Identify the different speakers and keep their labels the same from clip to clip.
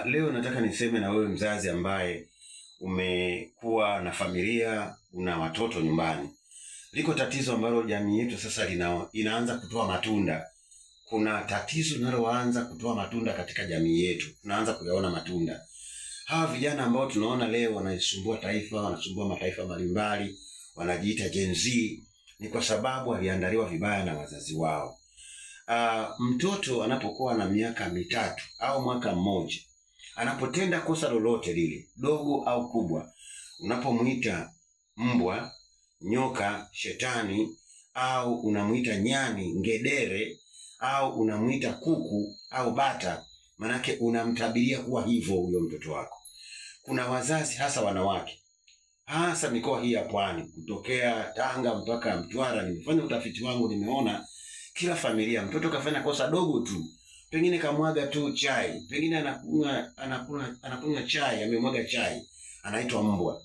Speaker 1: Leo nataka niseme na wewe mzazi ambaye umekuwa na familia, una watoto nyumbani. Liko tatizo ambalo jamii yetu sasa inaanza kutoa matunda. Kuna tatizo linaloanza kutoa matunda katika jamii yetu. Tunaanza kuyaona matunda. Hawa vijana ambao tunaona leo wanasumbua taifa, wanasumbua mataifa mbalimbali, wanajiita Gen Z, ni kwa sababu waliandaliwa vibaya na wazazi wao. Mtoto anapokuwa na miaka mitatu au mwaka mmoja, anapotenda kosa lolote lile, dogo au kubwa, unapomuita mbwa, nyoka, shetani, au unamuita nyani, ngedere, au unamuita kuku au bata, manake unamtabiria kuwa hivyo huyo mtoto wako. Kuna wazazi hasa wanawake, hasa mikoa hii ya Pwani, kutokea Tanga mpaka Mtwara. Nimefanya utafiti wangu, nimeona kila familia mtoto kafanya kosa dogo tu, pengine kamwaga tu chai, pengine anakunywa chai, amemwaga chai, anaitwa mbwa.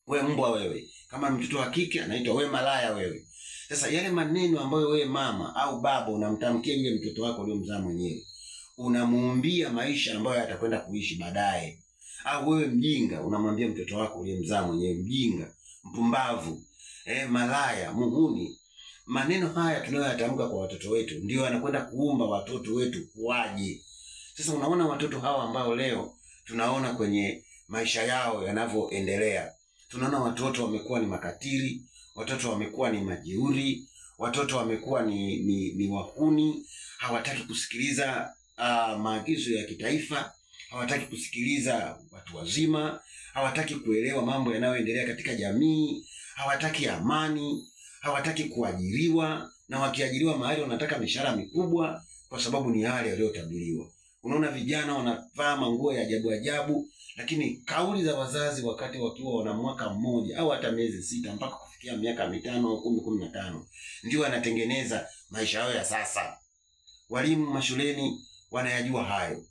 Speaker 1: We mbwa wewe. Kama mtoto wa kike anaitwa we malaya wewe. Sasa yale maneno ambayo we mama au baba unamtamkia yule mtoto wako uliyomzaa mwenyewe, unamuumbia maisha ambayo atakwenda kuishi baadaye. Au wewe mjinga, unamwambia mtoto wako uliyemzaa mwenyewe mjinga, mpumbavu, malaya, muhuni. Maneno haya tunayoyatamka kwa watoto wetu ndio yanakwenda kuumba watoto wetu kuwaje. Sasa unaona watoto hawa ambao leo tunaona kwenye maisha yao yanavyoendelea. Tunaona watoto wamekuwa ni makatili, watoto wamekuwa ni majeuri, watoto wamekuwa ni wahuni, hawataki kusikiliza maagizo ya kitaifa, hawataki kusikiliza watu wazima, hawataki kuelewa mambo yanayoendelea katika jamii, hawataki amani, hawataki kuajiriwa, na wakiajiriwa mahali wanataka mishahara mikubwa kwa sababu ni hali waliotabiriwa. Unaona vijana wanavaa manguo ya ajabu ajabu, lakini kauli za wazazi wakati wakiwa wana mwaka mmoja au hata miezi 6 mpaka kufikia miaka 5 au 10, 15 ndio wanatengeneza maisha yao ya sasa. Walimu mashuleni wanayajua hayo.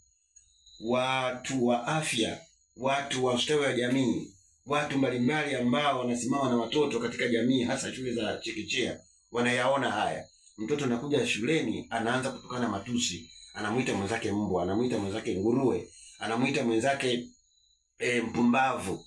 Speaker 1: Watu wa afya, watu wa ustawi wa jamii, watu mbalimbali ambao wanasimama na watoto katika jamii, hasa shule za chekechea, wanayaona haya. Mtoto anakuja shuleni anaanza kutukana matusi, anamuita mwenzake mbwa, anamuita mwenzake nguruwe, anamuita mwenzake mpumbavu.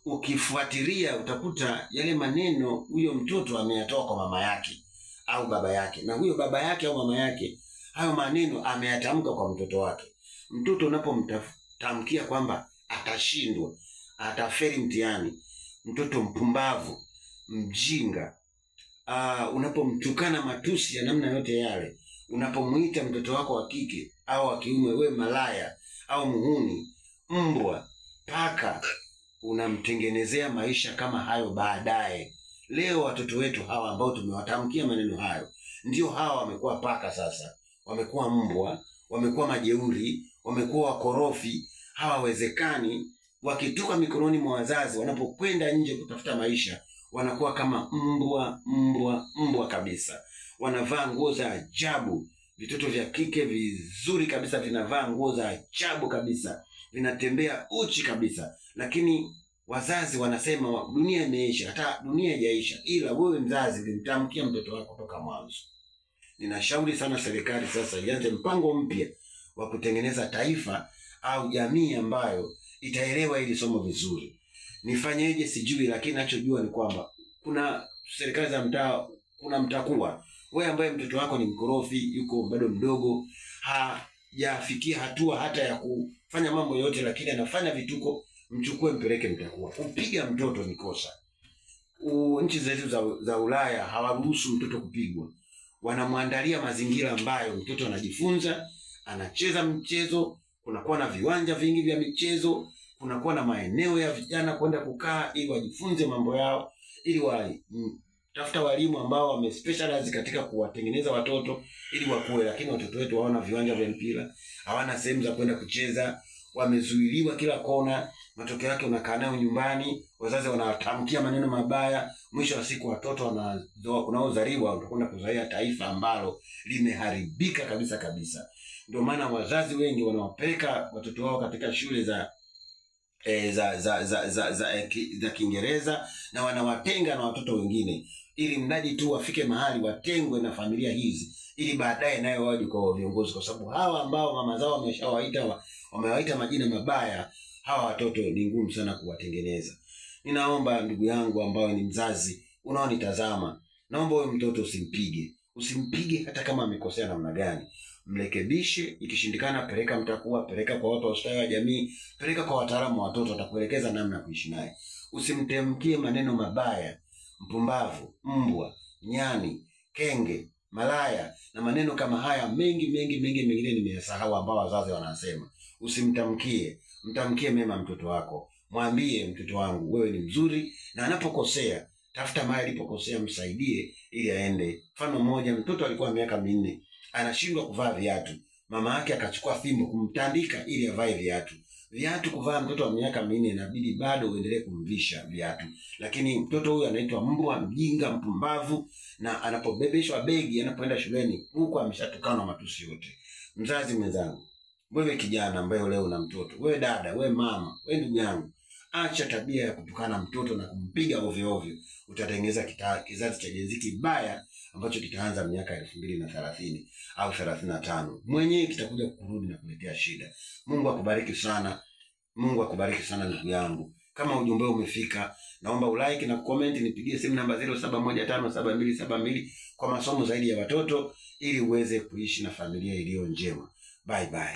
Speaker 1: Ukifuatilia utakuta yale maneno huyo mtoto ameyatoa kwa mama yake au baba yake, na huyo baba yake au mama yake hayo maneno ameyatamka kwa mtoto wake. Mtoto unapomtamkia kwamba atashindwa, atafeli mtihani, mtoto mpumbavu, mjinga, unapomtukana matusi ya namna yote yale, unapomuita mtoto wako wa kike au wa kiume we malaya au muhuni, mbwa, paka, unamtengenezea maisha kama hayo baadaye. Leo watoto wetu hawa ambao tumewatamkia maneno hayo, ndio hawa wamekuwa paka sasa, wamekuwa mbwa, wamekuwa majeuri, wamekuwa wakorofi, hawawezekani. Wakitoka mikononi mwa wazazi, wanapokwenda nje kutafuta maisha, wanakuwa kama mbwa kabisa. Wanavaa nguo za ajabu. Vitoto vya kike vizuri kabisa vinavaa nguo za ajabu kabisa, vinatembea uchi kabisa. Lakini wazazi wanasema dunia imeisha. Hata dunia haijaisha, ila wewe mzazi ulimtamkia mtoto wako toka mwanzo. Ninashauri sana serikali sasa ianze mpango mpya wa kutengeneza taifa au jamii ambayo itaelewa hili somo vizuri. Nifanyeje sijui, lakini ninachojua ni kwamba kuna serikali za mtaa, kuna mtakuwa wewe ambaye mtoto wako ni mkorofi, yuko bado mdogo, hajafikia hatua hata ya kufanya mambo yote, lakini anafanya vituko, mchukue mpeleke mtakuwa. Kupiga mtoto ni kosa. Nchi zetu za Ulaya hawaruhusu mtoto kupigwa. Wanamwandalia mazingira ambayo mtoto anajifunza, anacheza mchezo, kunakuwa na viwanja vingi vya michezo, kunakuwa na maeneo ya vijana kwenda kukaa ili wajifunze mambo yao, ili tafuta walimu ambao wamespecialize katika kuwatengeneza watoto ili wakue. Lakini watoto wetu hawana viwanja vya mpira, hawana sehemu za kwenda kucheza, wamezuiliwa kila kona. Matokeo yake unakaa nao nyumbani, wazazi wanatamkia maneno mabaya. Mwisho wa siku watoto unaozaliwa utakwenda kuzalia taifa ambalo limeharibika kabisa. Ndio maana wazazi wengi wanawapeleka watoto wao katika shule za za Kiingereza, na wanawatenga na watoto wengine, ili mradi tu wafike mahali watengwe na familia hizi, ili baadaye nayo waje kwa viongozi, kwa sababu hawa ambao mama zao wamewaita majina mabaya, hawa watoto ni ngumu sana kuwatengeneza. Ninaomba ndugu yangu ambao ni mzazi unaonitazama, naomba wewe mtoto usimpige hata kama amekosea namna gani. Mrekebishe, ikishindikana peleka mtakuwa, peleka kwa watu wa ustawi wa jamii, peleka kwa wataalamu wa watoto, watakuelekeza namna ya kuishi naye. Usimtemkie maneno mabaya, mpumbavu, mbwa, nyani, kenge, malaya na maneno kama haya mengi mengine nimeyasahau ambao wazazi wanasema. Usimtamkie, mtamkie mema mtoto wako. Mwambie mtoto wangu wewe ni mzuri, na anapokosea tafuta mahali alipokosea msaidie ili aende. Mfano mmoja, mtoto alikuwa miaka 4 anashindwa kuvaa viatu. Mama yake akachukua fimbo kumtandika ili avae viatu. Viatu kuvaa mtoto wa miaka 4 inabidi bado uendelee kumvisha viatu. Lakini mtoto huyu anaitwa mbwa, mjinga, mpumbavu, na anapobebeshwa begi anapoenda shuleni huko ameshatukana matusi yote. Mzazi mwenzangu, wewe kijana ambaye leo una mtoto, wewe dada, wewe mama, wewe ndugu yangu, acha tabia ya kutukana mtoto na kumpiga ovyo ovyo. Utatengeneza kizazi cha jenzi kibaya ambacho kitaanza miaka 2030 au 35. Mwenyewe kitakuja kurudi na kuletea shida. Mungu akubariki sana. Mungu akubariki sana ndugu yangu. Kama ujumbe umefika, naomba ulike na comment, nipigie simu namba 07157272 kwa masomo zaidi ya watoto, ili uweze kuishi na familia iliyo njema. Bye bye.